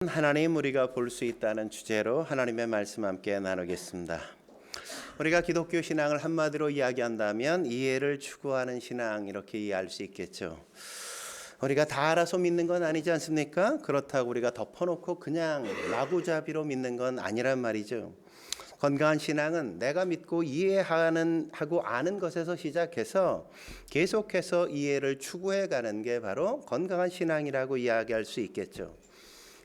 질문하는 하나님 우리가 볼 수 있다는 주제로 하나님의 말씀 함께 나누겠습니다. 우리가 기독교 신앙을 한마디로 이야기한다면 이해를 추구하는 신앙 이렇게 이해할 수 있겠죠. 우리가 다 알아서 믿는 건 아니지 않습니까? 그렇다고 우리가 덮어놓고 그냥 마구잡이로 믿는 건 아니란 말이죠. 건강한 신앙은 내가 믿고 이해하고 아는 것에서 시작해서 계속해서 이해를 추구해 가는 게 바로 건강한 신앙이라고 이야기할 수 있겠죠.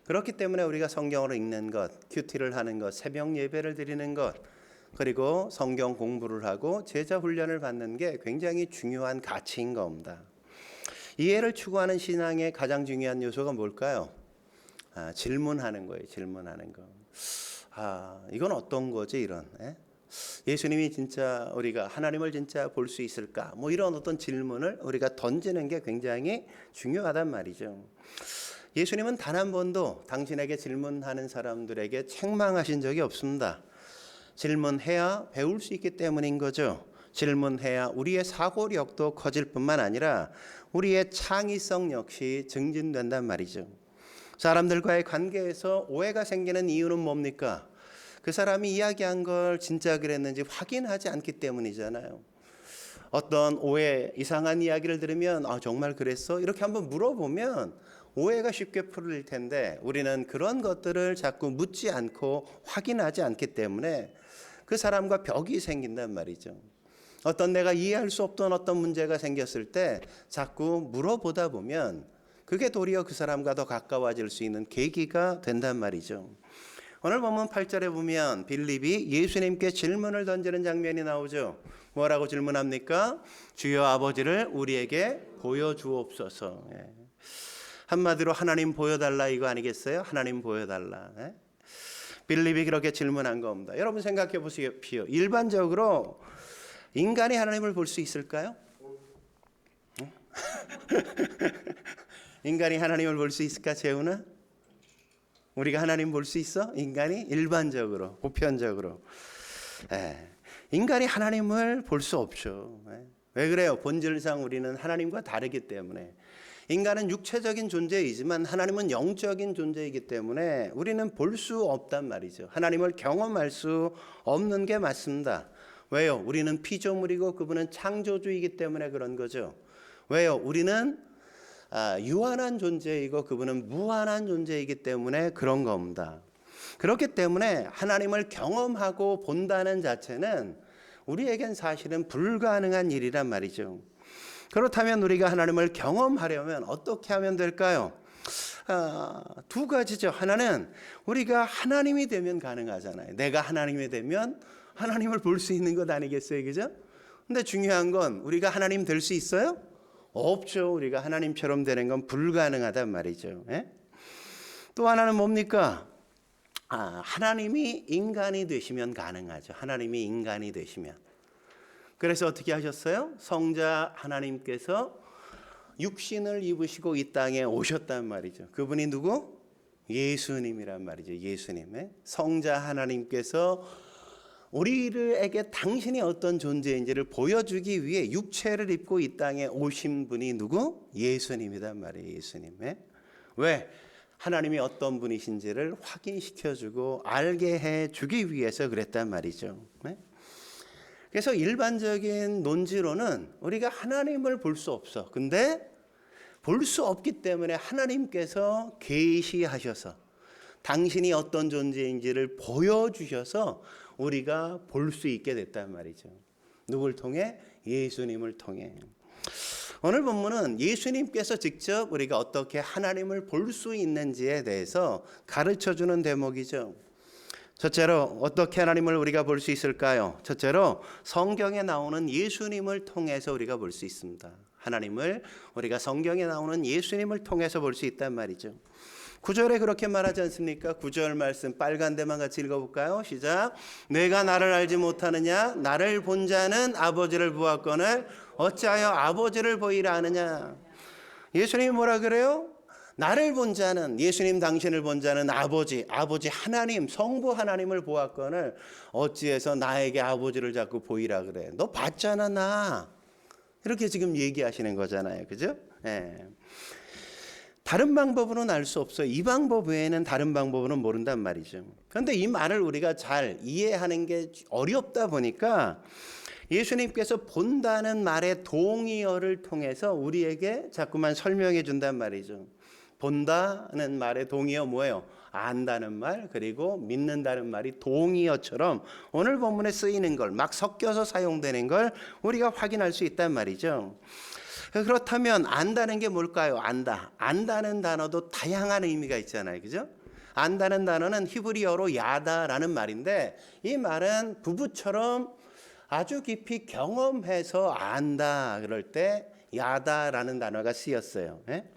그렇기 때문에 우리가 성경을 읽는 것, 큐티를 하는 것, 새벽 예배를 드리는 것, 그리고 성경 공부를 하고 제자 훈련을 받는 게 굉장히 중요한 가치인 겁니다. 이해를 추구하는 신앙의 가장 중요한 요소가 뭘까요? 질문하는 거예요. 질문하는 거. 이건 어떤 거지 이런. 예수님이 진짜 우리가 하나님을 진짜 볼 수 있을까? 뭐 이런 어떤 질문을 우리가 던지는 게 굉장히 중요하단 말이죠. 예수님은 단 한 번도 당신에게 질문하는 사람들에게 책망하신 적이 없습니다. 질문해야 배울 수 있기 때문인 거죠. 질문해야 우리의 사고력도 커질 뿐만 아니라 우리의 창의성 역시 증진된단 말이죠. 사람들과의 관계에서 오해가 생기는 이유는 뭡니까? 그 사람이 이야기한 걸 진짜 그랬는지 확인하지 않기 때문이잖아요. 어떤 오해, 이상한 이야기를 들으면 정말 그랬어? 이렇게 한번 물어보면 오해가 쉽게 풀릴 텐데 우리는 그런 것들을 자꾸 묻지 않고 확인하지 않기 때문에 그 사람과 벽이 생긴단 말이죠. 어떤 내가 이해할 수 없던 어떤 문제가 생겼을 때 자꾸 물어보다 보면 그게 도리어 그 사람과 더 가까워질 수 있는 계기가 된단 말이죠. 오늘 본문 8절에 보면 빌립이 예수님께 질문을 던지는 장면이 나오죠. 뭐라고 질문합니까? 주여 아버지를 우리에게 보여주옵소서. 한마디로 하나님 보여달라 이거 아니겠어요? 하나님 보여달라. 빌립이 그렇게 질문한 겁니다. 여러분 생각해 보십시오. 일반적으로 인간이 하나님을 볼 수 있을까요? 인간이 하나님을 볼 수 있을까, 재훈아? 우리가 하나님 볼 수 있어? 인간이 일반적으로, 보편적으로. 인간이 하나님을 볼 수 없죠. 왜 그래요? 본질상 우리는 하나님과 다르기 때문에. 인간은 육체적인 존재이지만 하나님은 영적인 존재이기 때문에 우리는 볼 수 없단 말이죠. 하나님을 경험할 수 없는 게 맞습니다. 왜요? 우리는 피조물이고 그분은 창조주이기 때문에 그런 거죠. 왜요? 우리는 유한한 존재이고 그분은 무한한 존재이기 때문에 그런 겁니다. 그렇기 때문에 하나님을 경험하고 본다는 자체는 우리에겐 사실은 불가능한 일이란 말이죠. 그렇다면 우리가 하나님을 경험하려면 어떻게 하면 될까요? 두 가지죠. 하나는 우리가 하나님이 되면 가능하잖아요. 내가 하나님이 되면 하나님을 볼 수 있는 것 아니겠어요? 그죠? 근데 중요한 건 우리가 하나님 될 수 있어요? 없죠. 우리가 하나님처럼 되는 건 불가능하단 말이죠. 또 하나는 뭡니까? 하나님이 인간이 되시면 가능하죠. 하나님이 인간이 되시면. 그래서 어떻게 하셨어요? 성자 하나님께서 육신을 입으시고 이 땅에 오셨단 말이죠. 그분이 누구? 예수님이란 말이죠. 예수님. 성자 하나님께서 우리에게 당신이 어떤 존재인지를 보여주기 위해 육체를 입고 이 땅에 오신 분이 누구? 예수님이란 말이에요. 예수님. 왜? 하나님이 어떤 분이신지를 확인시켜주고 알게 해주기 위해서 그랬단 말이죠. 그래서 일반적인 논지로는 우리가 하나님을 볼 수 없어. 근데 볼 수 없기 때문에 하나님께서 계시하셔서 당신이 어떤 존재인지를 보여주셔서 우리가 볼 수 있게 됐단 말이죠. 누굴 통해? 예수님을 통해. 오늘 본문은 예수님께서 직접 우리가 어떻게 하나님을 볼 수 있는지에 대해서 가르쳐주는 대목이죠. 첫째로 어떻게 하나님을 우리가 볼 수 있을까요? 첫째로 성경에 나오는 예수님을 통해서 우리가 볼 수 있습니다. 하나님을 우리가 성경에 나오는 예수님을 통해서 볼 수 있단 말이죠. 9절에 그렇게 말하지 않습니까? 9절 말씀 빨간 데만 같이 읽어볼까요? 시작. 내가 나를 알지 못하느냐? 나를 본 자는 아버지를 보았거늘 어찌하여 아버지를 보이라 하느냐? 예수님이 뭐라 그래요? 나를 본 자는, 예수님 당신을 본 자는 아버지 하나님, 성부 하나님을 보았거늘 어찌해서 나에게 아버지를 자꾸 보이라 그래? 너 봤잖아 나. 이렇게 지금 얘기하시는 거잖아요. 그죠? 다른 방법으로는 알 수 없어요. 이 방법 외에는 다른 방법으로는 모른단 말이죠. 그런데 이 말을 우리가 잘 이해하는 게 어렵다 보니까 예수님께서 본다는 말의 동의어를 통해서 우리에게 자꾸만 설명해 준단 말이죠. 본다는 말의 동의어 뭐예요? 안다는 말, 그리고 믿는다는 말이 동의어처럼 오늘 본문에 쓰이는 걸 막 섞여서 사용되는 걸 우리가 확인할 수 있단 말이죠. 그렇다면 안다는 게 뭘까요? 안다. 안다는 단어도 다양한 의미가 있잖아요. 그죠? 안다는 단어는 히브리어로 야다라는 말인데, 이 말은 부부처럼 아주 깊이 경험해서 안다 그럴 때 야다라는 단어가 쓰였어요. 예?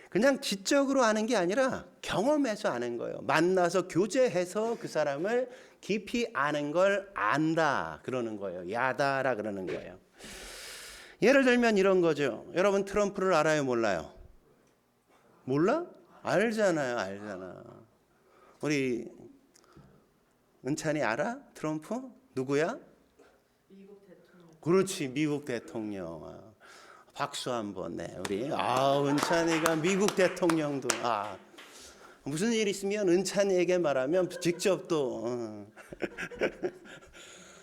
그냥 지적으로 아는 게 아니라 경험해서 아는 거예요. 만나서 교제해서 그 사람을 깊이 아는 걸 안다 그러는 거예요. 야다라 그러는 거예요. 예를 들면 이런 거죠. 여러분 트럼프를 알아요, 몰라요? 몰라? 알잖아요, 알잖아. 우리 은찬이 알아? 트럼프? 누구야? 미국 대통령. 그렇지, 미국 대통령. 박수 한번 내. 우리 은찬이가 미국 대통령도 무슨 일 있으면 은찬이에게 말하면 직접 또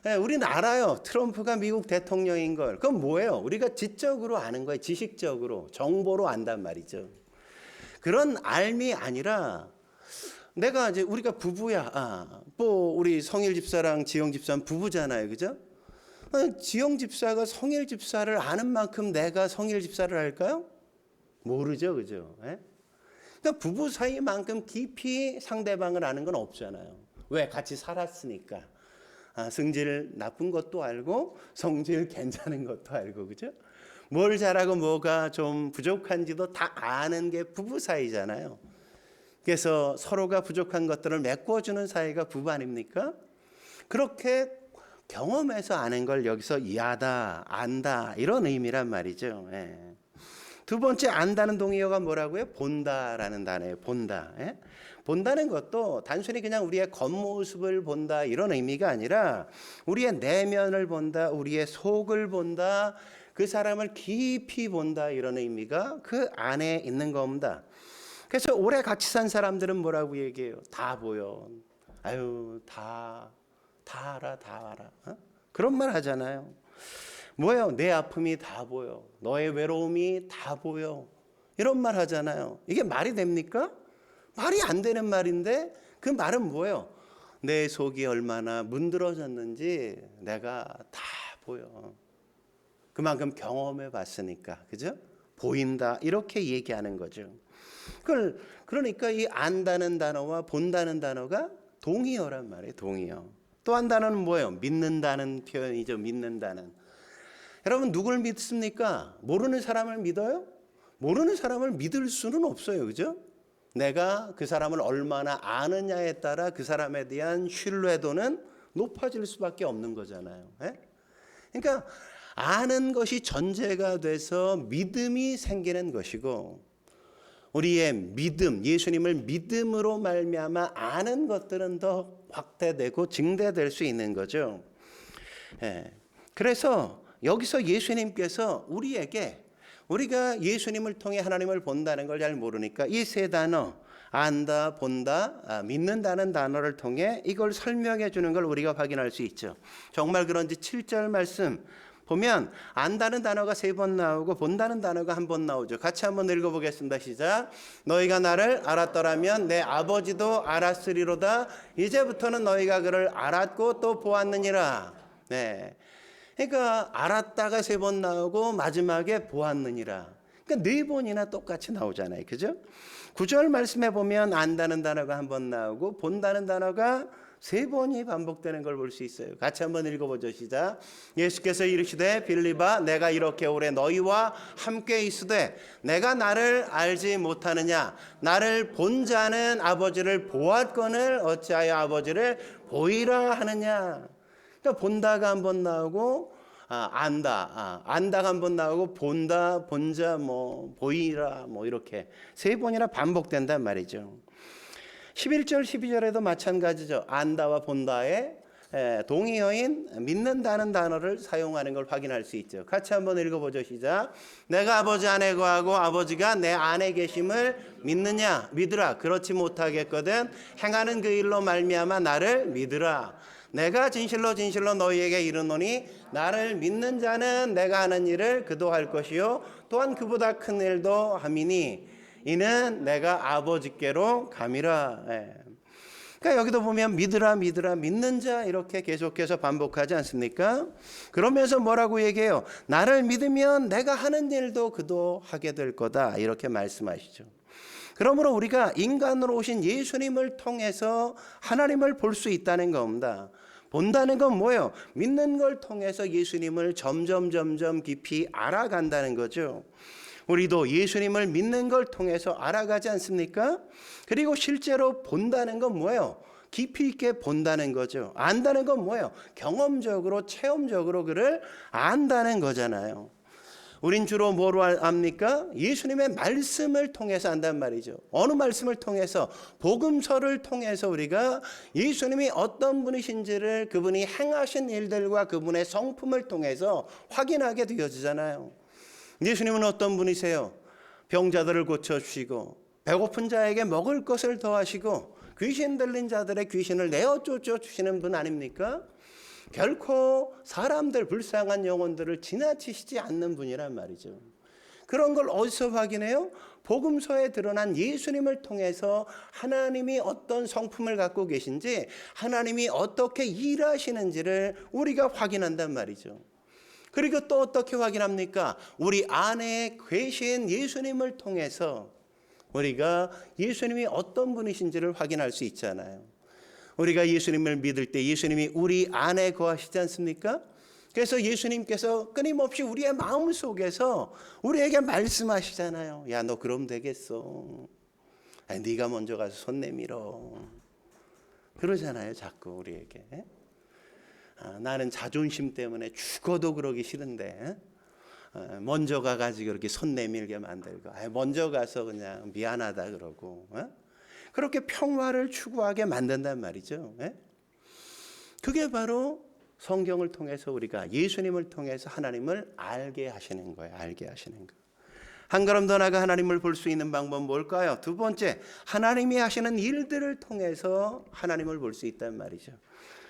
네, 우리는 알아요. 트럼프가 미국 대통령인 걸. 그건 뭐예요? 우리가 지적으로 아는 거예요. 지식적으로, 정보로 안단 말이죠. 그런 알미 아니라 내가 이제 우리가 부부야. 뭐 우리 성일 집사랑 지영 집사는 부부잖아요, 그죠? 지영 집사가 성일 집사를 아는 만큼 내가 성일 집사를 알까요? 모르죠, 그죠? 예? 그러니까 부부 사이만큼 깊이 상대방을 아는 건 없잖아요. 왜? 같이 살았으니까. 성질 나쁜 것도 알고 성질 괜찮은 것도 알고, 그죠? 뭘 잘하고 뭐가 좀 부족한지도 다 아는 게 부부 사이잖아요. 그래서 서로가 부족한 것들을 메꿔주는 사이가 부부 아닙니까? 그렇게 경험해서 아는 걸 여기서 이하다, 안다 이런 의미란 말이죠. 예. 두 번째 안다는 동의어가 뭐라고요? 본다라는 단어예요. 본다. 예? 본다는 것도 단순히 그냥 우리의 겉모습을 본다 이런 의미가 아니라 우리의 내면을 본다, 우리의 속을 본다, 그 사람을 깊이 본다 이런 의미가 그 안에 있는 겁니다. 그래서 오래 같이 산 사람들은 뭐라고 얘기해요? 다 보여. 다 알아. 그런 말 하잖아요. 뭐예요? 내 아픔이 다 보여. 너의 외로움이 다 보여. 이런 말 하잖아요. 이게 말이 됩니까? 말이 안 되는 말인데 그 말은 뭐예요? 내 속이 얼마나 문드러졌는지 내가 다 보여. 그만큼 경험해 봤으니까. 그죠? 보인다. 이렇게 얘기하는 거죠. 그러니까 이 안다는 단어와 본다는 단어가 동의어란 말이에요. 동의어. 또 한 단어는 뭐예요? 믿는다는 표현이죠. 믿는다는. 여러분 누굴 믿습니까? 모르는 사람을 믿어요? 모르는 사람을 믿을 수는 없어요. 그죠? 내가 그 사람을 얼마나 아느냐에 따라 그 사람에 대한 신뢰도는 높아질 수밖에 없는 거잖아요. 예? 그러니까 아는 것이 전제가 돼서 믿음이 생기는 것이고 우리의 믿음, 예수님을 믿음으로 말미암아 아는 것들은 더 확대되고 증대될 수 있는 거죠. 예. 그래서 여기서 예수님께서 우리에게 우리가 예수님을 통해 하나님을 본다는 걸 잘 모르니까 이 세 단어 안다, 본다, 믿는다는 단어를 통해 이걸 설명해 주는 걸 우리가 확인할 수 있죠. 정말 그런지 7절 말씀 보면 안다는 단어가 3번 나오고 본다는 단어가 1번 나오죠. 같이 한번 읽어보겠습니다. 시작. 너희가 나를 알았더라면 내 아버지도 알았으리로다. 이제부터는 너희가 그를 알았고 또 보았느니라. 네. 그러니까 알았다가 3번 나오고 마지막에 보았느니라. 그러니까 4번이나 똑같이 나오잖아요. 그죠? 9절 말씀해 보면 안다는 단어가 1번 나오고 본다는 단어가 3번이 반복되는 걸 볼 수 있어요. 같이 한번 읽어보죠. 시작. 예수께서 이르시되 빌립아 내가 이렇게 오래 너희와 함께 있으되 내가 나를 알지 못하느냐. 나를 본 자는 아버지를 보았거늘 어찌하여 아버지를 보이라 하느냐. 그러니까 본다가 1번 나오고 안다가 1번 나오고 본다, 본자, 보이라 이렇게 3번이나 반복된단 말이죠. 11절 12절에도 마찬가지죠. 안다와 본다의 동의어인 믿는다는 단어를 사용하는 걸 확인할 수 있죠. 같이 한번 읽어보죠. 시작. 내가 아버지 안에 거하고 아버지가 내 안에 계심을 믿느냐? 믿으라. 그렇지 못하겠거든 행하는 그 일로 말미암아 나를 믿으라. 내가 진실로 진실로 너희에게 이르노니 나를 믿는 자는 내가 하는 일을 그도 할 것이요 또한 그보다 큰 일도 함이니 이는 내가 아버지께로 감이라. 그러니까 여기도 보면 믿으라 믿으라 믿는 자 이렇게 계속해서 반복하지 않습니까? 그러면서 뭐라고 얘기해요? 나를 믿으면 내가 하는 일도 그도 하게 될 거다 이렇게 말씀하시죠. 그러므로 우리가 인간으로 오신 예수님을 통해서 하나님을 볼 수 있다는 겁니다. 본다는 건 뭐예요? 믿는 걸 통해서 예수님을 점점 깊이 알아간다는 거죠. 우리도 예수님을 믿는 걸 통해서 알아가지 않습니까? 그리고 실제로 본다는 건 뭐예요? 깊이 있게 본다는 거죠. 안다는 건 뭐예요? 경험적으로 체험적으로 그를 안다는 거잖아요. 우린 주로 뭐로 압니까? 예수님의 말씀을 통해서 안단 말이죠. 어느 말씀을 통해서? 복음서를 통해서 우리가 예수님이 어떤 분이신지를 그분이 행하신 일들과 그분의 성품을 통해서 확인하게 되어지잖아요. 예수님은 어떤 분이세요? 병자들을 고쳐주시고 배고픈 자에게 먹을 것을 더하시고 귀신 들린 자들의 귀신을 내어 쫓아주시는 분 아닙니까? 결코 사람들 불쌍한 영혼들을 지나치시지 않는 분이란 말이죠. 그런 걸 어디서 확인해요? 복음서에 드러난 예수님을 통해서 하나님이 어떤 성품을 갖고 계신지 하나님이 어떻게 일하시는지를 우리가 확인한단 말이죠. 그리고 또 어떻게 확인합니까? 우리 안에 계신 예수님을 통해서 우리가 예수님이 어떤 분이신지를 확인할 수 있잖아요. 우리가 예수님을 믿을 때 예수님이 우리 안에 거하시지 않습니까? 그래서 예수님께서 끊임없이 우리의 마음 속에서 우리에게 말씀하시잖아요. 야, 너 그럼 되겠어. 네가 먼저 가서 손 내밀어. 그러잖아요, 자꾸 우리에게. 나는 자존심 때문에 죽어도 그러기 싫은데 먼저 가가지고 그렇게 손 내밀게 만들고 먼저 가서 그냥 미안하다 그러고 그렇게 평화를 추구하게 만든단 말이죠. 그게 바로 성경을 통해서 우리가 예수님을 통해서 하나님을 알게 하시는 거예요. 알게 하시는 거. 한 걸음 더 나가 하나님을 볼 수 있는 방법은 뭘까요? 두 번째, 하나님이 하시는 일들을 통해서 하나님을 볼 수 있단 말이죠.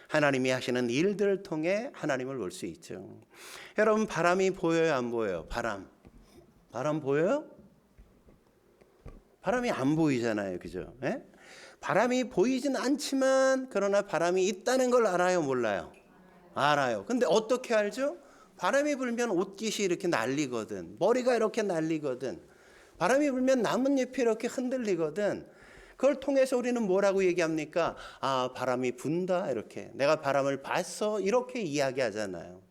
하나님이 하시는 일들을 통해 하나님을 볼 수 있죠. 여러분, 바람이 보여요, 안 보여요? 바람 보여요? 바람이 안 보이잖아요, 그죠? 바람이 보이진 않지만 그러나 바람이 있다는 걸 알아요, 몰라요? 알아요. 근데 어떻게 알죠? 바람이 불면 옷깃이 이렇게 날리거든. 머리가 이렇게 날리거든. 바람이 불면 나뭇잎이 이렇게 흔들리거든. 그걸 통해서 우리는 뭐라고 얘기합니까? 아, 바람이 분다 이렇게. 내가 바람을 봤어 이렇게 이야기하잖아요.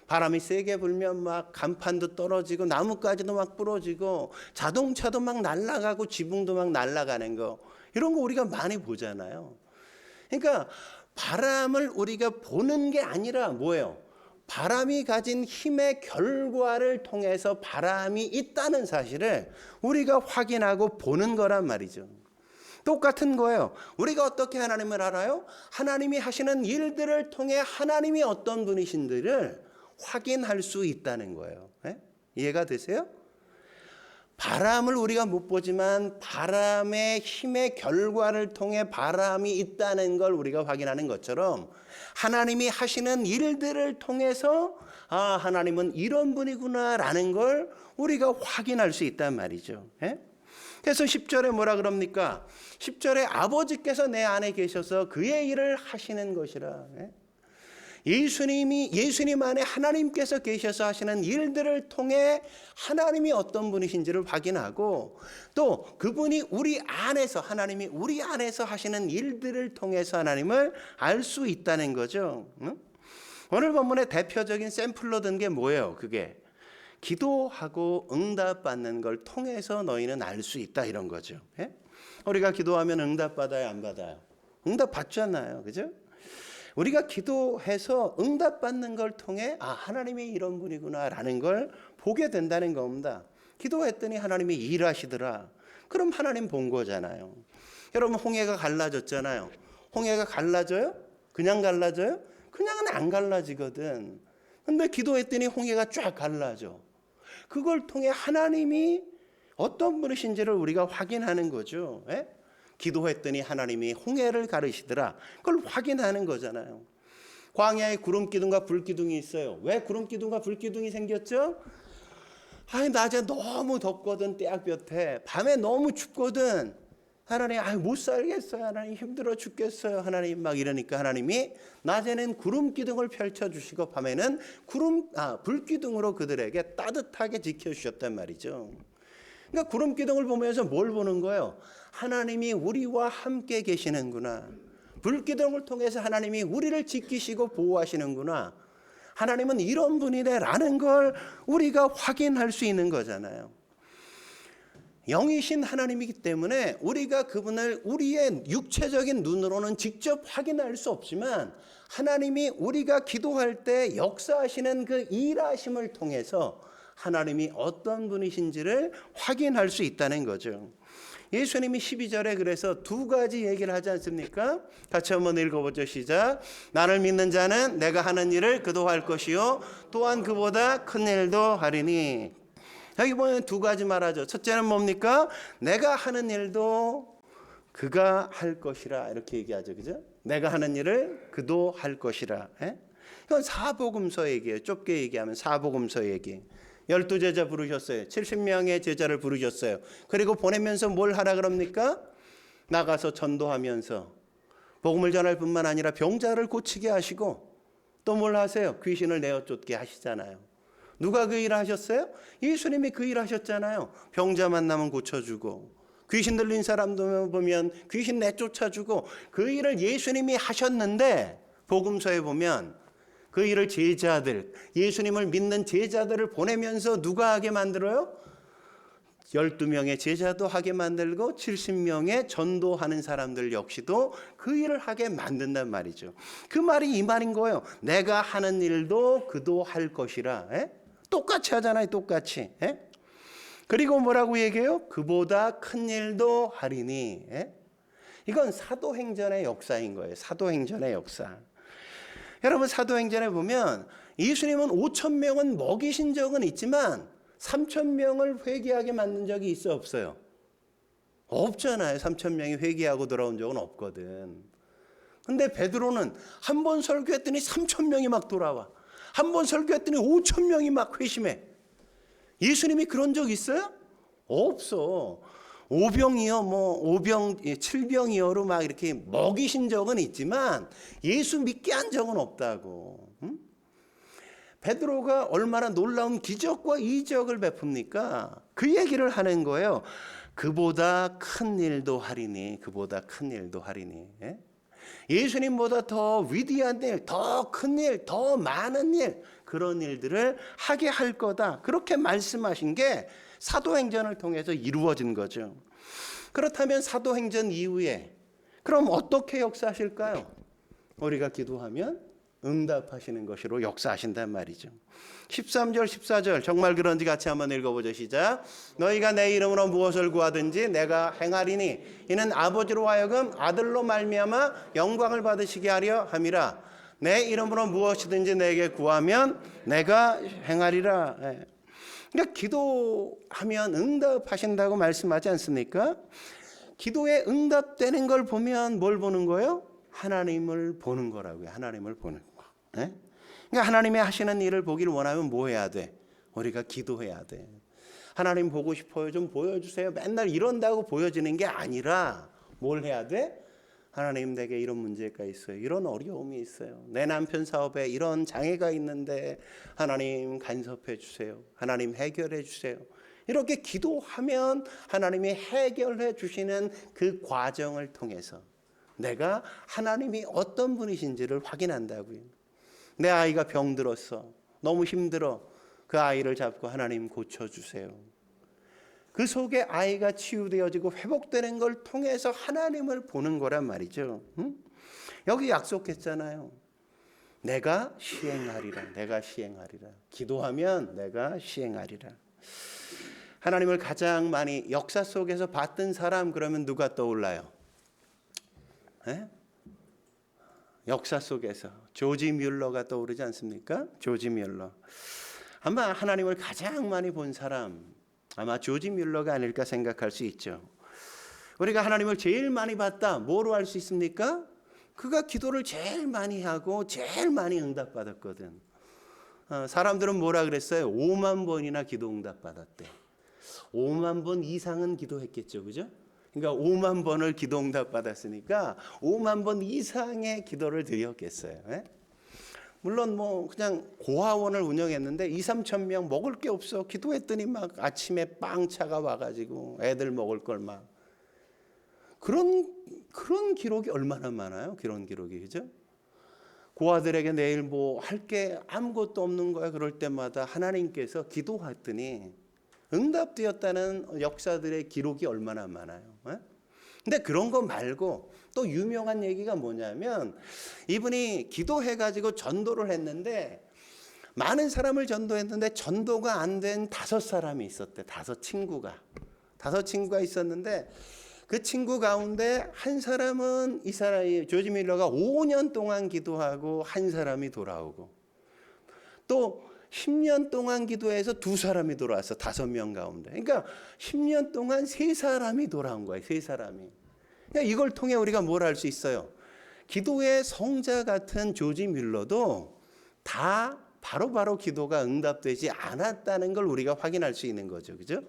바람이 세게 불면 막 간판도 떨어지고 나뭇가지도 막 부러지고 자동차도 막 날아가고 지붕도 막 날아가는 거 이런 거 우리가 많이 보잖아요. 그러니까 바람을 우리가 보는 게 아니라 뭐예요? 바람이 가진 힘의 결과를 통해서 바람이 있다는 사실을 우리가 확인하고 보는 거란 말이죠. 똑같은 거예요. 우리가 어떻게 하나님을 알아요? 하나님이 하시는 일들을 통해 하나님이 어떤 분이신지를 확인할 수 있다는 거예요. 이해가 되세요? 바람을 우리가 못 보지만 바람의 힘의 결과를 통해 바람이 있다는 걸 우리가 확인하는 것처럼 하나님이 하시는 일들을 통해서 아, 하나님은 이런 분이구나라는 걸 우리가 확인할 수 있단 말이죠. 그래서 10절에 뭐라 그럽니까? 10절에 아버지께서 내 안에 계셔서 그의 일을 하시는 것이라. 예수님 안에 하나님께서 계셔서 하시는 일들을 통해 하나님이 어떤 분이신지를 확인하고 또 그분이 우리 안에서 하나님이 우리 안에서 하시는 일들을 통해서 하나님을 알 수 있다는 거죠. 오늘 본문의 대표적인 샘플로 든 게 뭐예요? 그게 기도하고 응답받는 걸 통해서 너희는 알 수 있다 이런 거죠. 우리가 기도하면 응답받아요, 안 받아요? 응답받잖아요, 그죠? 우리가 기도해서 응답받는 걸 통해 아, 하나님이 이런 분이구나라는 걸 보게 된다는 겁니다. 기도했더니 하나님이 일하시더라. 그럼 하나님 본 거잖아요. 여러분, 홍해가 갈라졌잖아요. 홍해가 갈라져요? 그냥 갈라져요? 그냥은 안 갈라지거든. 근데 기도했더니 홍해가 쫙 갈라져. 그걸 통해 하나님이 어떤 분이신지를 우리가 확인하는 거죠. 예? 기도했더니 하나님이 홍해를 가르시더라. 그걸 확인하는 거잖아요. 광야에 구름 기둥과 불 기둥이 있어요. 왜 구름 기둥과 불 기둥이 생겼죠? 아니 낮에 너무 덥거든 떼약볕에, 밤에 너무 춥거든. 하나님 못 살겠어요. 하나님 힘들어 죽겠어요. 하나님 막 이러니까 하나님이 낮에는 구름 기둥을 펼쳐 주시고 밤에는 불 기둥으로 그들에게 따뜻하게 지켜 주셨단 말이죠. 그러니까 구름 기둥을 보면서 뭘 보는 거예요? 하나님이 우리와 함께 계시는구나. 불 기둥을 통해서 하나님이 우리를 지키시고 보호하시는구나. 하나님은 이런 분이래라는 걸 우리가 확인할 수 있는 거잖아요. 영이신 하나님이기 때문에 우리가 그분을 우리의 육체적인 눈으로는 직접 확인할 수 없지만 하나님이 우리가 기도할 때 역사하시는 그 일하심을 통해서 하나님이 어떤 분이신지를 확인할 수 있다는 거죠. 예수님이 12절에 그래서 두 가지 얘기를 하지 않습니까? 같이 한번 읽어보죠. 시작. 나를 믿는 자는 내가 하는 일을 그도 할 것이요 또한 그보다 큰 일도 하리니. 여기 보면 두 가지 말하죠. 첫째는 뭡니까? 내가 하는 일도 그가 할 것이라 이렇게 얘기하죠. 그죠? 내가 하는 일을 그도 할 것이라. 예? 이건 사복음서 얘기예요. 좁게 얘기하면 사복음서 얘기. 12제자 부르셨어요. 70명의 제자를 부르셨어요. 그리고 보내면서 뭘 하라 그럽니까? 나가서 전도하면서 복음을 전할 뿐만 아니라 병자를 고치게 하시고 또 뭘 하세요? 귀신을 내어 쫓게 하시잖아요. 누가 그 일을 하셨어요? 예수님이 그 일을 하셨잖아요. 병자 만나면 고쳐주고 귀신 들린 사람도 보면 귀신 내쫓아주고 그 일을 예수님이 하셨는데 복음서에 보면 그 일을 제자들, 예수님을 믿는 제자들을 보내면서 누가 하게 만들어요? 12명의 제자도 하게 만들고 70명의 전도하는 사람들 역시도 그 일을 하게 만든단 말이죠. 그 말이 이 말인 거예요. 내가 하는 일도 그도 할 것이라. 에? 똑같이 하잖아요. 똑같이. 에? 그리고 뭐라고 얘기해요? 그보다 큰 일도 하리니. 에? 이건 사도행전의 역사인 거예요. 사도행전의 역사. 여러분 사도행전에 보면 예수님은 5,000명은 먹이신 적은 있지만 3,000명을 회개하게 만든 적이 있어 없어요? 없잖아요. 3,000명이 회개하고 돌아온 적은 없거든. 근데 베드로는 한 번 설교했더니 3,000명이 막 돌아와. 한 번 설교했더니 5,000명이 막 회심해. 예수님이 그런 적 있어요? 없어. 7병이어로 막 이렇게 먹이신 적은 있지만 예수 믿게 한 적은 없다고. 응? 베드로가 얼마나 놀라운 기적과 이적을 베풉니까? 그 얘기를 하는 거예요. 그보다 큰 일도 하리니. 그보다 큰 일도 하리니. 예? 예수님보다 더 위대한 일, 더 큰 일, 더 많은 일, 그런 일들을 하게 할 거다. 그렇게 말씀하신 게 사도행전을 통해서 이루어진 거죠. 그렇다면 사도행전 이후에 그럼 어떻게 역사하실까요? 우리가 기도하면 응답하시는 것으로 역사하신단 말이죠. 13절 14절 정말 그런지 같이 한번 읽어보죠. 시작. 너희가 내 이름으로 무엇을 구하든지 내가 행하리니 이는 아버지로 하여금 아들로 말미암아 영광을 받으시게 하려 함이라. 내 이름으로 무엇이든지 내게 구하면 내가 행하리라. 그러니까 기도하면 응답하신다고 말씀하지 않습니까? 기도에 응답되는 걸 보면 뭘 보는 거예요? 하나님을 보는 거라고요. 하나님을 보는 거. 네? 그러니까 하나님이 하시는 일을 보기를 원하면 뭐 해야 돼? 우리가 기도해야 돼. 하나님 보고 싶어요. 좀 보여주세요. 맨날 이런다고 보여지는 게 아니라 뭘 해야 돼? 하나님 내게 이런 문제가 있어요. 이런 어려움이 있어요. 내 남편 사업에 이런 장애가 있는데 하나님 간섭해 주세요. 하나님 해결해 주세요. 이렇게 기도하면 하나님이 해결해 주시는 그 과정을 통해서 내가 하나님이 어떤 분이신지를 확인한다고요. 내 아이가 병들었어. 너무 힘들어. 그 아이를 잡고 하나님 고쳐주세요. 그 속에 아이가 치유되어지고 회복되는 걸 통해서 하나님을 보는 거란 말이죠. 응? 여기 약속했잖아요. 내가 시행하리라. 내가 시행하리라. 기도하면 내가 시행하리라. 하나님을 가장 많이 역사 속에서 봤던 사람 그러면 누가 떠올라요? 에? 역사 속에서 조지 뮬러가 떠오르지 않습니까? 조지 뮬러. 아마 하나님을 가장 많이 본 사람, 아마 조지 뮬러가 아닐까 생각할 수 있죠. 우리가 하나님을 제일 많이 봤다, 뭐로 알 수 있습니까? 그가 기도를 제일 많이 하고 제일 많이 응답받았거든. 사람들은 뭐라 그랬어요? 5만 번이나 기도 응답받았대. 5만 번 이상은 기도했겠죠, 그죠? 그러니까 5만 번을 기도 응답받았으니까 5만 번 이상의 기도를 드렸겠어요. 예? 물론 뭐 그냥 고아원을 운영했는데 2-3천 명 먹을 게 없어. 기도했더니 막 아침에 빵차가 와가지고 애들 먹을 걸 막 그런 기록이 얼마나 많아요. 그런 기록이, 그죠? 고아들에게 내일 뭐 할 게 아무것도 없는 거야. 그럴 때마다 하나님께서 기도했더니 응답되었다는 역사들의 기록이 얼마나 많아요. 예? 근데 그런 거 말고 또 유명한 얘기가 뭐냐면 이분이 기도해가지고 전도를 했는데 많은 사람을 전도했는데 전도가 안 된 5사람이 있었대. 5친구가 있었는데 그 친구 가운데 한 사람은 이 사람이 조지 밀러가 5년 동안 기도하고 한 사람이 돌아오고 또 10년 동안 기도해서 2사람이 돌아왔어. 5명 가운데. 그러니까 10년 동안 3사람이 돌아온 거예요. 3사람이. 그러니까 이걸 통해 우리가 뭘 알 수 있어요? 기도의 성자 같은 조지 뮬러도 다 바로바로 기도가 응답되지 않았다는 걸 우리가 확인할 수 있는 거죠. 그죠?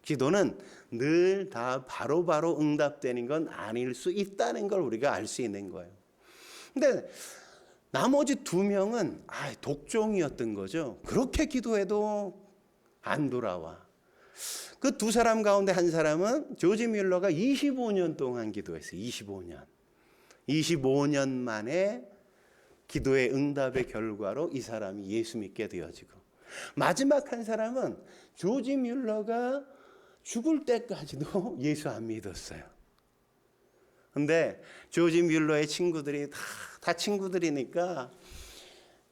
기도는 늘 다 바로바로 응답되는 건 아닐 수 있다는 걸 우리가 알 수 있는 거예요. 근데 나머지 2명은 독종이었던 거죠. 그렇게 기도해도 안 돌아와. 그 2사람 가운데 한 사람은 조지 뮬러가 25년 동안 기도했어요. 25년 만에 기도의 응답의 결과로 이 사람이 예수 믿게 되어지고, 마지막 한 사람은 조지 뮬러가 죽을 때까지도 예수 안 믿었어요. 근데 조지 뮬러의 친구들이 다 친구들이니까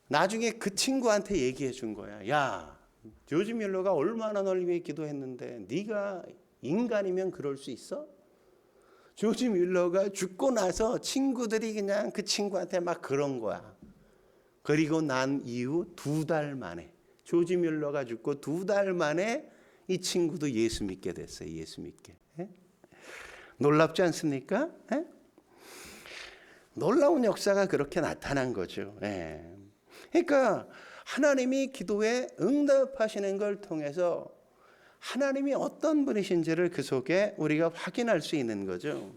나중에 그 친구한테 얘기해 준 거야. 야, 조지 뮬러가 얼마나 널 위해 기도했는데 네가 인간이면 그럴 수 있어? 조지 뮬러가 죽고 나서 친구들이 그냥 그 친구한테 막 그런 거야. 그리고 난 이후 2달 만에, 조지 뮬러가 죽고 2달 만에 이 친구도 예수 믿게 됐어요. 예수 믿게. 놀랍지 않습니까? 놀라운 역사가 그렇게 나타난 거죠. 그러니까 하나님이 기도에 응답하시는 걸 통해서 하나님이 어떤 분이신지를 그 속에 우리가 확인할 수 있는 거죠.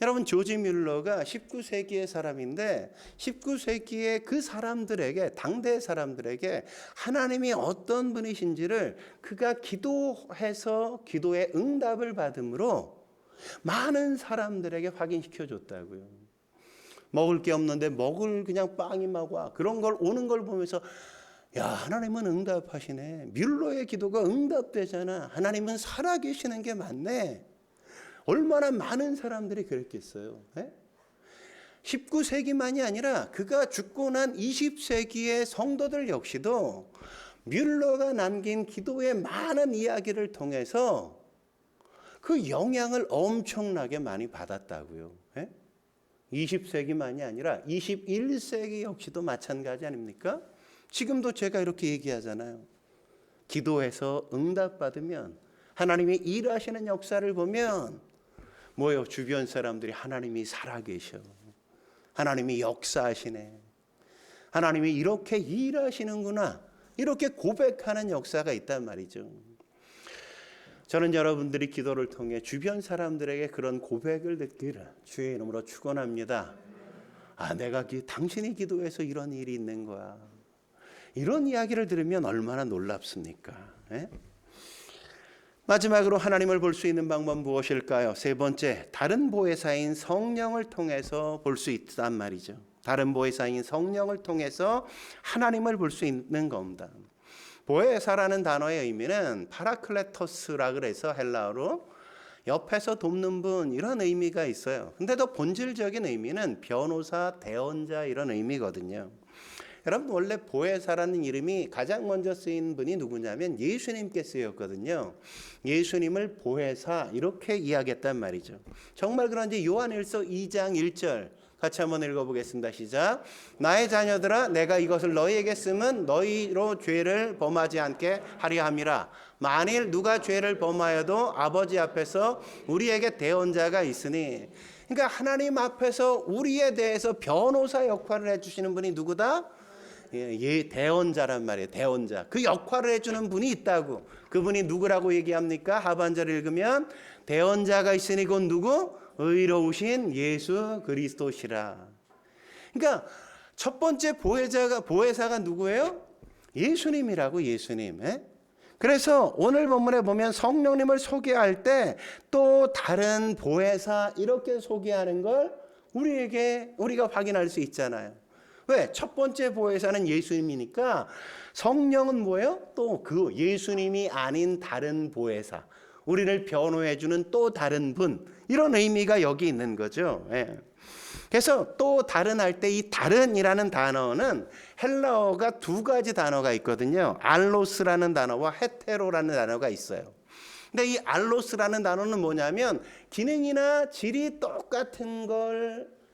여러분, 조지 뮬러가 19세기의 사람인데 19세기의 그 사람들에게, 당대 사람들에게 하나님이 어떤 분이신지를 그가 기도해서 기도의 응답을 받음으로 많은 사람들에게 확인시켜 줬다고요. 먹을 게 없는데 먹을 그냥 빵이 막 와. 그런 걸 오는 걸 보면서 야, 하나님은 응답하시네. 뮬러의 기도가 응답되잖아. 하나님은 살아계시는 게 맞네. 얼마나 많은 사람들이 그랬겠어요. 19세기만이 아니라 그가 죽고 난 20세기의 성도들 역시도 뮬러가 남긴 기도의 많은 이야기를 통해서 그 영향을 엄청나게 많이 받았다고요. 20세기만이 아니라 21세기 역시도 마찬가지 아닙니까? 지금도 제가 이렇게 얘기하잖아요. 기도해서 응답받으면 하나님이 일하시는 역사를 보면 뭐요? 주변 사람들이 하나님이 살아계셔. 하나님이 역사하시네. 하나님이 이렇게 일하시는구나. 이렇게 고백하는 역사가 있단 말이죠. 저는 여러분들이 기도를 통해 주변 사람들에게 그런 고백을 듣기를 주의 이름으로 축원합니다. 내가 당신이 기도해서 이런 일이 있는 거야. 이런 이야기를 들으면 얼마나 놀랍습니까? 마지막으로 하나님을 볼 수 있는 방법은 무엇일까요? 3번째, 다른 보혜사인 성령을 통해서 볼 수 있단 말이죠. 다른 보혜사인 성령을 통해서 하나님을 볼 수 있는 겁니다. 보혜사라는 단어의 의미는 파라클레토스라 그래서 헬라어로 옆에서 돕는 분, 이런 의미가 있어요. 근데 더 본질적인 의미는 변호사, 대언자, 이런 의미거든요. 여러분, 원래 보혜사라는 이름이 가장 먼저 쓰인 분이 누구냐면 예수님께 쓰였거든요. 예수님을 보혜사, 이렇게 이야기했단 말이죠. 정말 그런지 요한일서 2장 1절 같이 한번 읽어보겠습니다. 시작. 나의 자녀들아, 내가 이것을 너희에게 쓰면 너희로 죄를 범하지 않게 하려 함이라. 만일 누가 죄를 범하여도 아버지 앞에서 우리에게 대언자가 있으니. 그러니까 하나님 앞에서 우리에 대해서 변호사 역할을 해주시는 분이 누구다? 대언자란 말이에요. 대언자. 그 역할을 해주는 분이 있다고. 그분이 누구라고 얘기합니까? 하반절을 읽으면 대언자가 있으니 그건 누구? 의로우신 예수 그리스도시라. 그러니까 첫 번째 보혜사가 누구예요? 예수님이라고. 예수님. 그래서 오늘 본문에 보면 성령님을 소개할 때 또 다른 보혜사 이렇게 소개하는 걸 우리가 확인할 수 있잖아요. 왜? 첫 번째 보혜사는 예수님이니까 성령은 뭐예요? 또 그 예수님이 아닌 다른 보혜사, 우리를 변호해 주는 또 다른 분, 이런 의미가 여기 있는 거죠. 그래서 또 다른 할 때 이 다른이라는 단어는 헬라어가 두 가지 단어가 있거든요. 알로스라는 단어와 헤테로라는 단어가 있어요. 근데 이 알로스라는 단어는 뭐냐면 기능이나 질이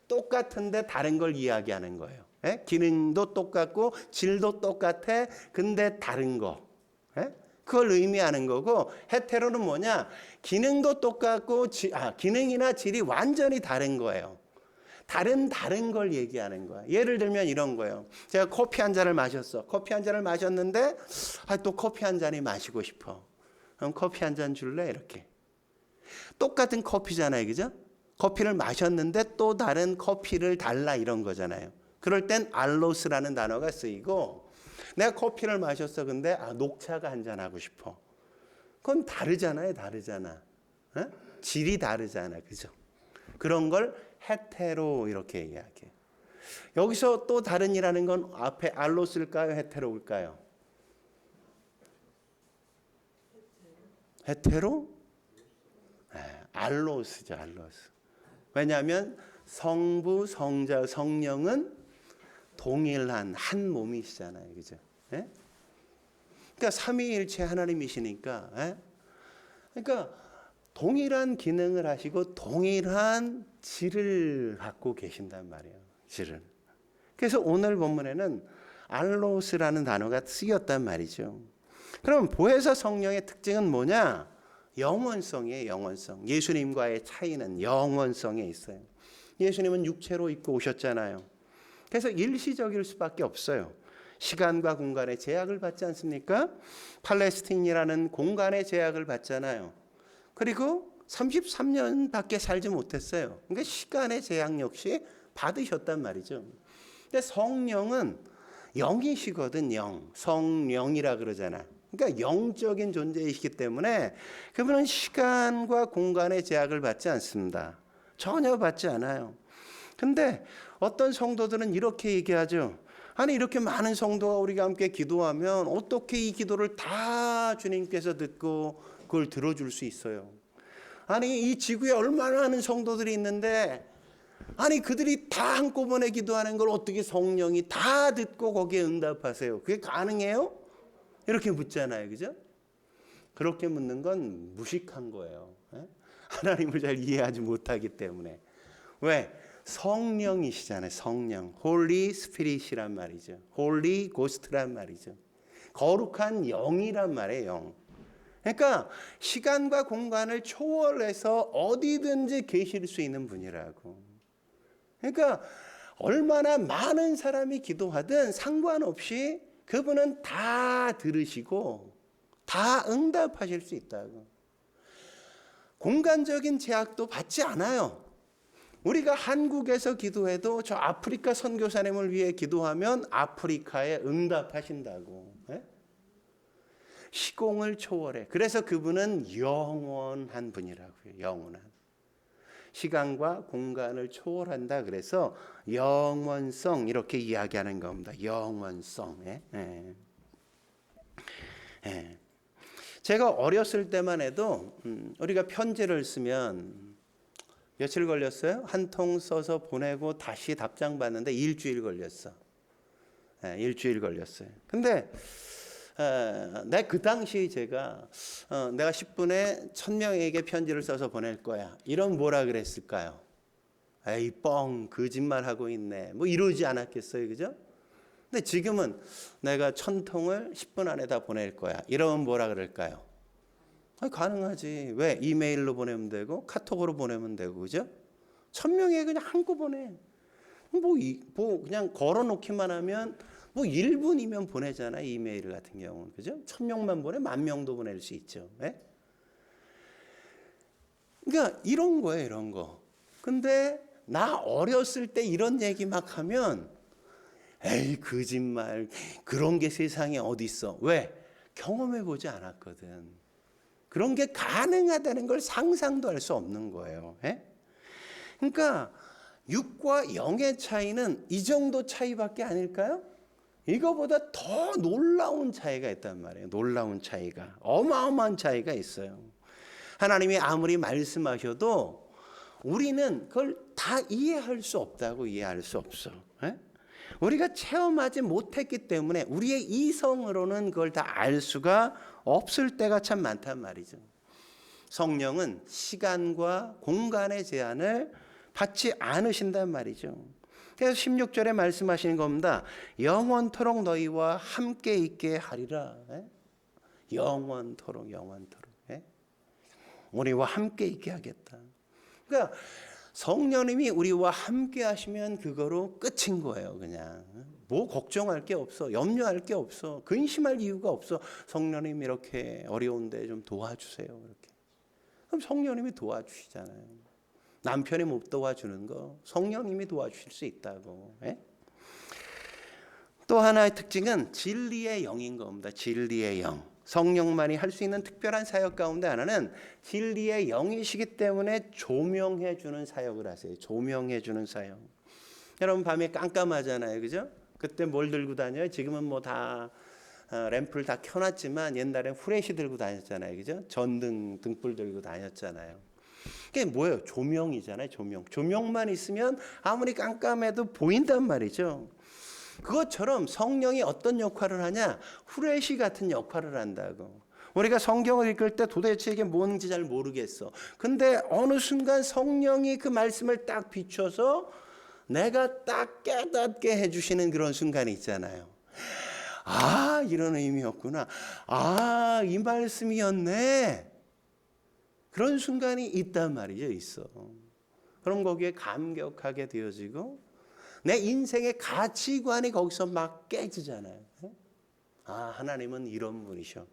똑같은데 다른 걸 이야기하는 거예요. 기능도 똑같고 질도 똑같아. 근데 다른 거. 그걸 의미하는 거고, 헤테로는 뭐냐? 기능도 똑같고 기능이나 질이 완전히 다른 거예요. 다른 걸 얘기하는 거야. 예를 들면 이런 거예요. 제가 커피 한 잔을 마셨어. 커피 한 잔을 마셨는데 또 커피 한 잔이 마시고 싶어. 그럼 커피 한 잔 줄래? 이렇게. 똑같은 커피잖아요. 그죠? 커피를 마셨는데 또 다른 커피를 달라, 이런 거잖아요. 그럴 땐 알로스라는 단어가 쓰이고, 내가 커피를 마셨어. 근데 녹차가 한 잔 하고 싶어. 그건 다르잖아요. 질이 다르잖아. 그죠? 그런 걸 헤테로 이렇게 이야기해요. 여기서 또 다른이라는 건 앞에 알로스일까요? 헤테로일까요? 헤테로? 알로스죠. 알로스. 왜냐하면 성부, 성자, 성령은 동일한 한 몸이시잖아요. 그죠? 그러니까 삼위일체 하나님이시니까. 그러니까 동일한 기능을 하시고 동일한 질을 갖고 계신단 말이에요. 질을. 그래서 오늘 본문에는 알로스라는 단어가 쓰였단 말이죠. 그럼 보혜사 성령의 특징은 뭐냐? 영원성이에요. 영원성. 예수님과의 차이는 영원성에 있어요. 예수님은 육체로 입고 오셨잖아요. 그래서 일시적일 수밖에 없어요. 시간과 공간의 제약을 받지 않습니까? 팔레스틴이라는 공간의 제약을 받잖아요. 그리고 33년밖에 살지 못했어요. 그러니까 시간의 제약 역시 받으셨단 말이죠. 근데 성령은 영이시거든. 성령이라 그러잖아. 그러니까 영적인 존재이시기 때문에 그분은 시간과 공간의 제약을 받지 않습니다. 전혀 받지 않아요. 근데 어떤 성도들은 이렇게 얘기하죠. 아니, 이렇게 많은 성도가 우리가 함께 기도하면 어떻게 이 기도를 다 주님께서 듣고 그걸 들어줄 수 있어요? 아니, 이 지구에 얼마나 많은 성도들이 있는데, 아니, 그들이 다 한꺼번에 기도하는 걸 어떻게 성령이 다 듣고 거기에 응답하세요? 그게 가능해요? 이렇게 묻잖아요. 그죠? 그렇게 묻는 건 무식한 거예요. 하나님을 잘 이해하지 못하기 때문에. 왜? 성령이시잖아요. 성령. 홀리 스피릿이란 말이죠. 홀리 고스트란 말이죠. 거룩한 영이란 말이에요. 영. 그러니까 시간과 공간을 초월해서 어디든지 계실 수 있는 분이라고. 그러니까 얼마나 많은 사람이 기도하든 상관없이 그분은 다 들으시고 다 응답하실 수 있다고. 공간적인 제약도 받지 않아요. 우리가 한국에서 기도해도 저 아프리카 선교사님을 위해 기도하면 아프리카에 응답하신다고. 시공을 초월해. 그래서 그분은 영원한 분이라고요. 영원한. 시간과 공간을 초월한다. 그래서 영원성 이렇게 이야기하는 겁니다. 영원성. 제가 어렸을 때만 해도 우리가 편지를 쓰면 며칠 걸렸어요? 한 통 써서 보내고 다시 답장 받는데 일주일 걸렸어. 일주일 걸렸어요. 근데 그 당시 제가 내가 10분에 1000명에게 편지를 써서 보낼 거야. 이런 뭐라 그랬을까요? 에이 뻥 거짓말하고 있네 뭐 이러지 않았겠어요, 그죠? 근데 지금은 내가 1000통을 10분 안에 다 보낼 거야 이러면 뭐라 그럴까요? 가능하지. 왜? 이메일로 보내면 되고 카톡으로 보내면 되고, 그죠? 1000명에 그냥 한꺼번에 뭐 그냥 걸어놓기만 하면 뭐 1분이면 보내잖아, 이메일 같은 경우는, 그죠? 1000명만 보내 10,000명도 보낼 수 있죠. 예? 그러니까 이런 거예요, 이런 거. 근데 나 어렸을 때 이런 얘기 막 하면 에이 거짓말 그런 게 세상에 어디 있어? 왜? 경험해 보지 않았거든. 그런 게 가능하다는 걸 상상도 할 수 없는 거예요. 예? 그러니까 육과 영의 차이는 이 정도 차이밖에 아닐까요? 이거보다 더 놀라운 차이가 있단 말이에요. 놀라운 차이가, 어마어마한 차이가 있어요. 하나님이 아무리 말씀하셔도 우리는 그걸 다 이해할 수 없다고 이해할 수 없어. 예? 우리가 체험하지 못했기 때문에 우리의 이성으로는 그걸 다 알 수가 없을 때가 참 많단 말이죠. 성령은 시간과 공간의 제한을 받지 않으신단 말이죠. 그래서 16절에 말씀하시는 겁니다. 영원토록 너희와 함께 있게 하리라. 영원토록. 우리와 함께 있게 하겠다. 그러니까 성령님이 우리와 함께 하시면 그거로 끝인 거예요. 그냥 뭐 걱정할 게 없어, 염려할 게 없어, 근심할 이유가 없어. 성령님 이렇게 어려운데 좀 도와주세요. 이렇게. 그럼 성령님이 도와주시잖아요. 남편이 못 도와주는 거 성령님이 도와주실 수 있다고. 예? 또 하나의 특징은 진리의 영인 겁니다. 진리의 영. 성령만이 할 수 있는 특별한 사역 가운데 하나는 진리의 영이시기 때문에 조명해 주는 사역을 하세요. 조명해 주는 사역. 여러분 밤에 깜깜하잖아요, 그죠? 그때 뭘 들고 다녀요? 지금은 뭐 다 램프를 다 켜놨지만 옛날에 후레쉬 들고 다녔잖아요, 그죠? 전등 등불 들고 다녔잖아요. 그게 뭐예요? 조명이잖아요, 조명. 조명만 있으면 아무리 깜깜해도 보인단 말이죠. 그것처럼 성령이 어떤 역할을 하냐? 후레쉬 같은 역할을 한다고. 우리가 성경을 읽을 때 도대체 이게 뭔지 잘 모르겠어. 근데 어느 순간 성령이 그 말씀을 딱 비춰서 내가 딱 깨닫게 해주시는 그런 순간이 있잖아요. 아, 이런 의미였구나. 아, 이 말씀이었네. 그런 순간이 있단 말이죠, 있어. 그럼 거기에 감격하게 되어지고 내 인생의 가치관이 거기서 막 깨지잖아요. 아, 하나님은 이런 분이셔.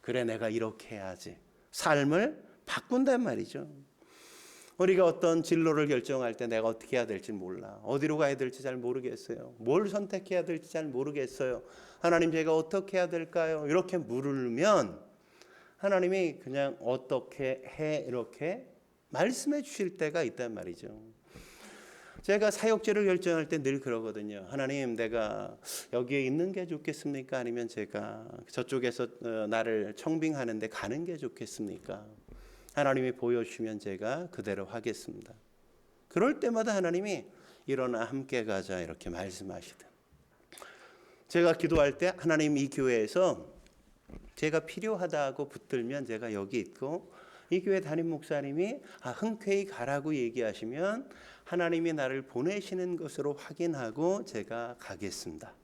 그래, 내가 이렇게 해야지. 삶을 바꾼단 말이죠. 우리가 어떤 진로를 결정할 때 내가 어떻게 해야 될지 몰라. 어디로 가야 될지 잘 모르겠어요. 뭘 선택해야 될지 잘 모르겠어요. 하나님, 제가 어떻게 해야 될까요? 이렇게 물으면 하나님이 그냥 어떻게 해 이렇게 말씀해 주실 때가 있단 말이죠. 제가 사역지를 결정할 때 늘 그러거든요. 하나님, 내가 여기에 있는 게 좋겠습니까? 아니면 제가 저쪽에서 나를 청빙하는데 가는 게 좋겠습니까? 하나님이 보여주시면 제가 그대로 하겠습니다. 그럴 때마다 하나님이 일어나 함께 가자 이렇게 말씀하시든, 제가 기도할 때 하나님 이 교회에서 제가 필요하다고 붙들면 제가 여기 있고, 이 교회 담임 목사님이 흔쾌히 가라고 얘기하시면 하나님이 나를 보내시는 것으로 확인하고 제가 가겠습니다.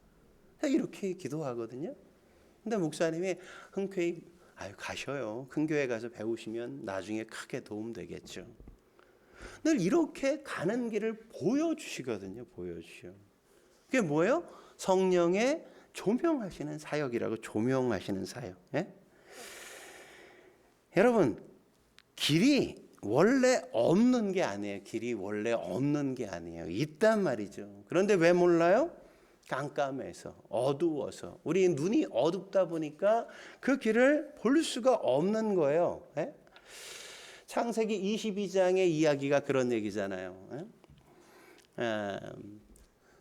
이렇게 기도하거든요. 근데 목사님이 흔쾌히 가셔요. 큰 교회 가서 배우시면 나중에 크게 도움되겠죠. 늘 이렇게 가는 길을 보여주시거든요. 보여주셔. 그게 뭐예요? 성령의 조명하시는 사역이라고. 조명하시는 사역. 예? 여러분, 길이 원래 없는 게 아니에요. 길이 원래 없는 게 아니에요. 있단 말이죠. 그런데 왜 몰라요? 깜깜해서, 어두워서, 우리 눈이 어둡다 보니까 그 길을 볼 수가 없는 거예요. 예? 창세기 22장의 이야기가 그런 얘기잖아요. 예?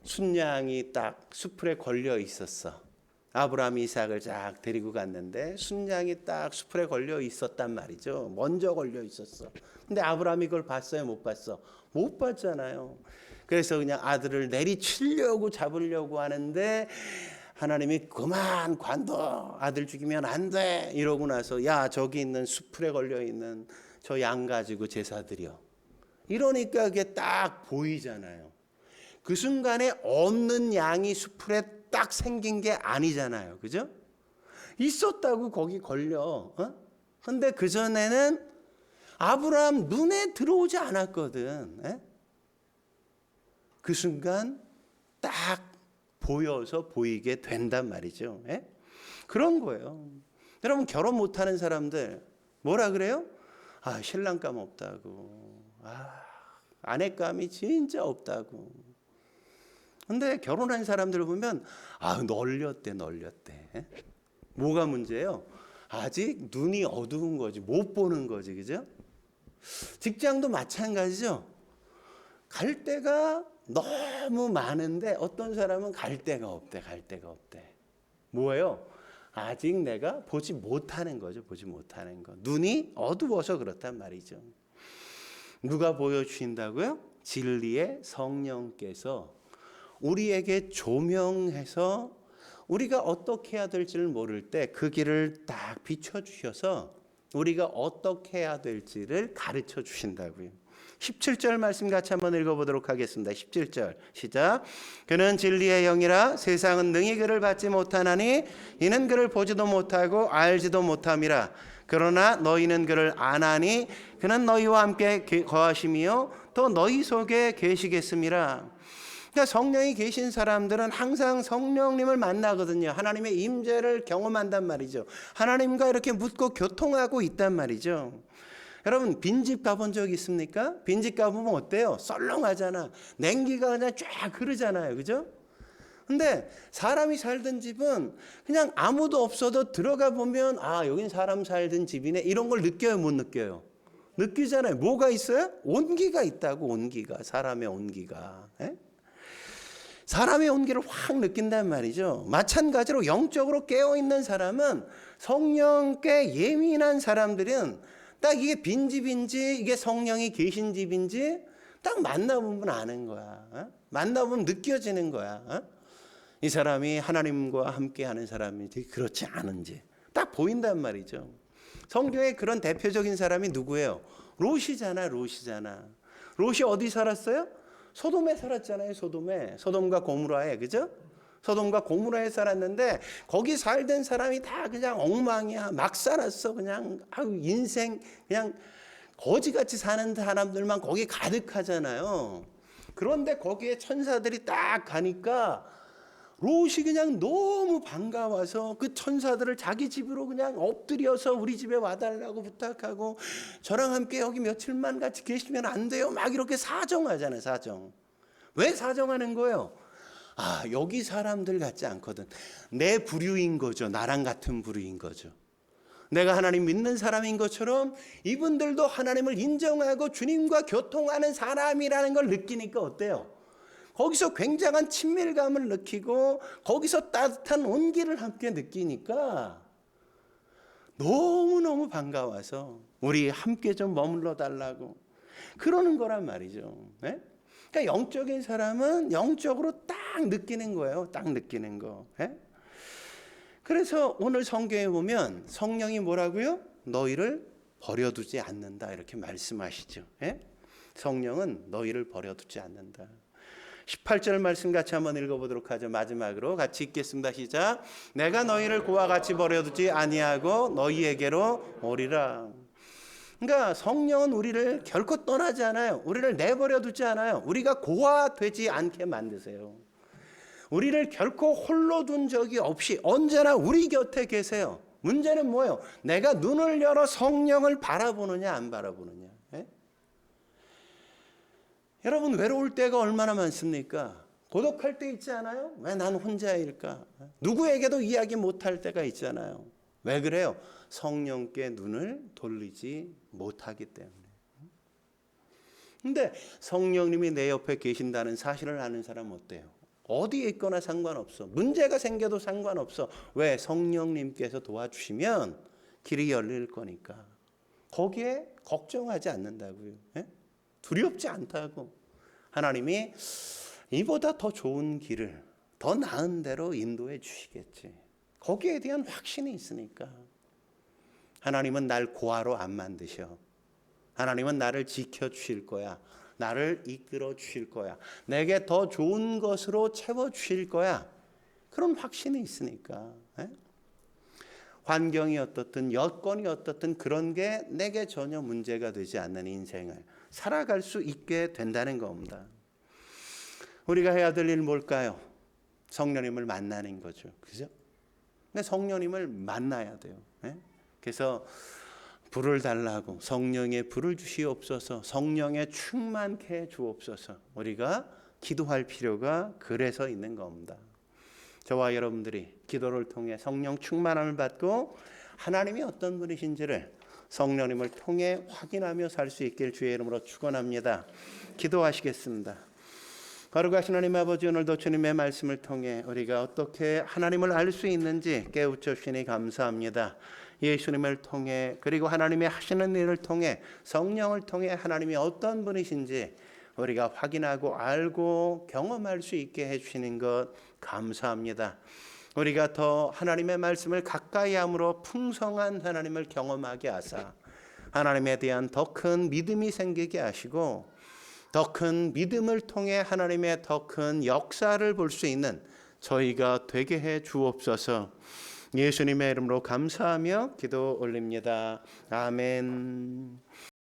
순양이 딱 수풀에 걸려 있었어. 아브라함이 이삭을 쫙 데리고 갔는데 순양이 딱 수풀에 걸려 있었단 말이죠. 먼저 걸려 있었어. 근데 아브라함이 그걸 봤어요? 못 봤어? 못 봤잖아요. 그래서 그냥 아들을 내리치려고 잡으려고 하는데 하나님이 그만 관둬, 아들 죽이면 안 돼 이러고 나서, 야, 저기 있는 수풀에 걸려 있는 저 양 가지고 제사 드려. 이러니까 그게 딱 보이잖아요. 그 순간에 없는 양이 수풀에 딱 생긴 게 아니잖아요. 그죠? 있었다고 거기 걸려. 근데 그전에는 아브라함 눈에 들어오지 않았거든. 예? 그 순간 딱 보여서 보이게 된단 말이죠. 예? 그런 거예요. 여러분 결혼 못하는 사람들 뭐라 그래요? 아, 신랑감 없다고. 아, 아내감이 진짜 없다고. 근데 결혼한 사람들을 보면 아, 널렸대. 예? 뭐가 문제예요? 아직 눈이 어두운 거지. 못 보는 거지. 그죠? 직장도 마찬가지죠. 갈 데가 너무 많은데 어떤 사람은 갈 데가 없대. 뭐예요? 아직 내가 보지 못하는 거죠. 보지 못하는 거. 눈이 어두워서 그렇단 말이죠. 누가 보여주신다고요? 진리의 성령께서 우리에게 조명해서 우리가 어떻게 해야 될지를 모를 때 그 길을 딱 비춰주셔서 우리가 어떻게 해야 될지를 가르쳐 주신다고요. 17절 말씀 같이 한번 읽어보도록 하겠습니다. 17절 시작. 그는 진리의 영이라 세상은 능히 그를 받지 못하나니 이는 그를 보지도 못하고 알지도 못함이라. 그러나 너희는 그를 아나니 그는 너희와 함께 거하심이요 또 너희 속에 계시겠음이라. 그러니까 성령이 계신 사람들은 항상 성령님을 만나거든요. 하나님의 임재를 경험한단 말이죠. 하나님과 이렇게 묻고 교통하고 있단 말이죠. 여러분 빈집 가본 적 있습니까? 빈집 가보면 어때요? 썰렁하잖아. 냉기가 그냥 쫙 흐르잖아요. 그죠? 근데 사람이 살던 집은 그냥 아무도 없어도 들어가 보면 아, 여긴 사람 살던 집이네. 이런 걸 느껴요, 못 느껴요? 느끼잖아요. 뭐가 있어요? 온기가 있다고. 온기가. 사람의 온기가. 에? 사람의 온기를 확 느낀단 말이죠. 마찬가지로 영적으로 깨어있는 사람은 성령께 예민한 사람들은 딱 이게 빈집인지 이게 성령이 계신 집인지 딱 만나보면 아는 거야. 만나보면 느껴지는 거야. 이 사람이 하나님과 함께하는 사람인지 그렇지 않은지 딱 보인단 말이죠. 성경에 그런 대표적인 사람이 누구예요? 롯이잖아. 롯이 어디 살았어요? 소돔에 살았잖아요. 소돔과 고모라에. 그죠? 소돔과 고모라에 살았는데 거기 살던 사람이 다 그냥 엉망이야. 막 살았어. 그냥 인생 그냥 거지같이 사는 사람들만 거기 가득하잖아요. 그런데 거기에 천사들이 딱 가니까 롯이 그냥 너무 반가워서 그 천사들을 자기 집으로 그냥 엎드려서 우리 집에 와달라고 부탁하고 저랑 함께 여기 며칠만 같이 계시면 안 돼요? 막 이렇게 사정하잖아요. 사정. 왜 사정하는 거예요? 아, 여기 사람들 같지 않거든. 내 부류인 거죠. 나랑 같은 부류인 거죠. 내가 하나님 믿는 사람인 것처럼 이분들도 하나님을 인정하고 주님과 교통하는 사람이라는 걸 느끼니까 어때요? 거기서 굉장한 친밀감을 느끼고 거기서 따뜻한 온기를 함께 느끼니까 너무너무 반가워서 우리 함께 좀 머물러 달라고 그러는 거란 말이죠. 네? 그러니까 영적인 사람은 영적으로 딱 느끼는 거예요. 딱 느끼는 거. 네? 그래서 오늘 성경에 보면 성령이 뭐라고요? 너희를 버려두지 않는다 이렇게 말씀하시죠. 네? 성령은 너희를 버려두지 않는다. 18절 말씀 같이 한번 읽어보도록 하죠. 마지막으로 같이 읽겠습니다. 시작. 내가 너희를 고와 같이 버려두지 아니하고 너희에게로 오리라. 그러니까 성령은 우리를 결코 떠나지 않아요. 우리를 내버려 두지 않아요. 우리가 고아되지 않게 만드세요. 우리를 결코 홀로 둔 적이 없이 언제나 우리 곁에 계세요. 문제는 뭐예요? 내가 눈을 열어 성령을 바라보느냐 안 바라보느냐. 예? 여러분 외로울 때가 얼마나 많습니까? 고독할 때 있지 않아요? 왜 난 혼자일까? 누구에게도 이야기 못할 때가 있잖아요. 왜 그래요? 성령께 눈을 돌리지 못하기 때문에. 근데 성령님이 내 옆에 계신다는 사실을 아는 사람 어때요? 어디에 있거나 상관없어. 문제가 생겨도 상관없어. 왜? 성령님께서 도와주시면 길이 열릴 거니까. 거기에 걱정하지 않는다고요. 예? 두렵지 않다고. 하나님이 이보다 더 좋은 길을 더 나은 대로 인도해 주시겠지. 거기에 대한 확신이 있으니까. 하나님은 날 고아로 안 만드셔. 하나님은 나를 지켜 주실 거야. 나를 이끌어 주실 거야. 내게 더 좋은 것으로 채워 주실 거야. 그런 확신이 있으니까. 환경이 어떻든 여건이 어떻든 그런 게 내게 전혀 문제가 되지 않는 인생을 살아갈 수 있게 된다는 겁니다. 우리가 해야 될 일 뭘까요? 성령님을 만나는 거죠. 그죠? 근데 성령님을 만나야 돼요. 그래서 불을 달라고 성령의 불을 주시옵소서, 성령에 충만케 해 주옵소서. 우리가 기도할 필요가 그래서 있는 겁니다. 저와 여러분들이 기도를 통해 성령 충만함을 받고 하나님이 어떤 분이신지를 성령님을 통해 확인하며 살 수 있길 주의 이름으로 축원합니다. 기도하시겠습니다. 거룩하신 하나님 아버지, 오늘도 주님의 말씀을 통해 우리가 어떻게 하나님을 알 수 있는지 깨우쳐 주시니 감사합니다. 예수님을 통해 그리고 하나님의 하시는 일을 통해 성령을 통해 하나님이 어떤 분이신지 우리가 확인하고 알고 경험할 수 있게 해주시는 것 감사합니다. 우리가 더 하나님의 말씀을 가까이 함으로 풍성한 하나님을 경험하게 하사 하나님에 대한 더 큰 믿음이 생기게 하시고 더 큰 믿음을 통해 하나님의 더 큰 역사를 볼 수 있는 저희가 되게 해 주옵소서. 예수님의 이름으로 감사하며 기도 올립니다. 아멘.